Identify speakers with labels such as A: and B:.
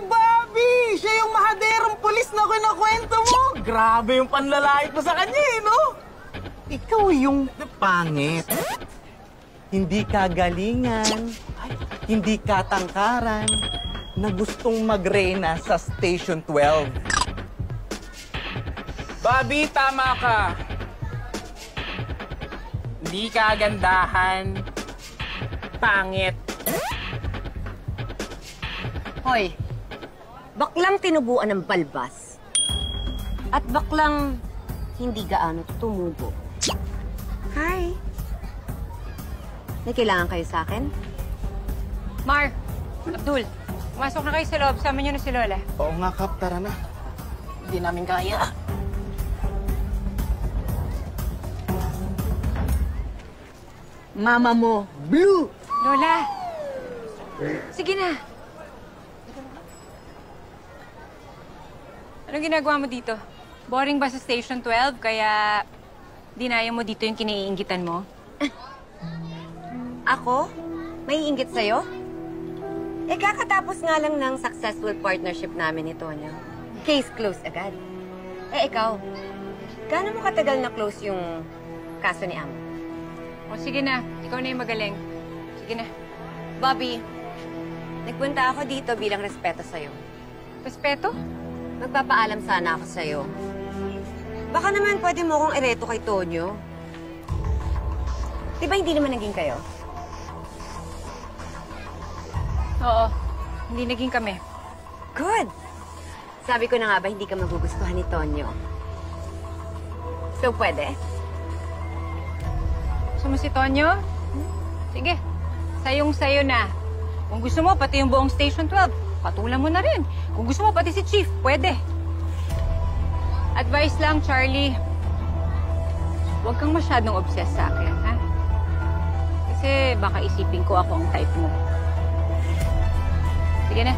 A: Bobby! Siya yung mahaderong pulis na kinakwento mo! Grabe yung panlalait mo sa kanya eh, no? Ikaw yung pangit. Hindi kagalingan, hindi katangkaran, na gustong magrena sa Station 12.
B: Bobby, tama ka. Hindi kagandahan. Pangit.
C: Hoy, baklang tinubuan ng balbas. At baklang hindi gaano tumubo. Hi. May kailangan kayo sa akin?
D: Mar, Abdul, pumasok na kayo sa loob. Sama niyo na si Lola.
A: Oo nga, Kap, tara na.
C: Hindi namin kaya. Mama mo, Blue!
D: Lola! Sige na. Anong ginagawa mo dito? Boring ba sa Station 12? Kaya dinaya mo dito yung kiniinggitan mo?
C: Ako? May inggit sa'yo? Eh, kakatapos nga lang ng successful partnership namin ni Tonyo. Case closed agad. Eh, ikaw, gaano mo katagal na close yung kaso ni Amo?
D: O sige na, ikaw na yung magaling. Sige na.
C: Bobby, nagpunta ako dito bilang respeto sa'yo.
D: Respeto?
C: Magpapaalam sana ako sa'yo. Baka naman pwede mo akong ireto kay Tonyo. Di ba hindi naman naging kayo?
D: Oo, hindi naging kami.
C: Good! Sabi ko na nga ba hindi ka magugustuhan ni Tonyo? So, pwede?
D: Gusto mo si Tonyo? Sige, sayong-sayo na. Kung gusto mo, pati yung buong Station 12, patulan mo na rin. Kung gusto mo, pati si Chief, pwede. Advice lang, Charlie. Huwag kang masyadong obsessed sa akin, ha? Kasi baka isipin ko ako ang type mo. Sige na.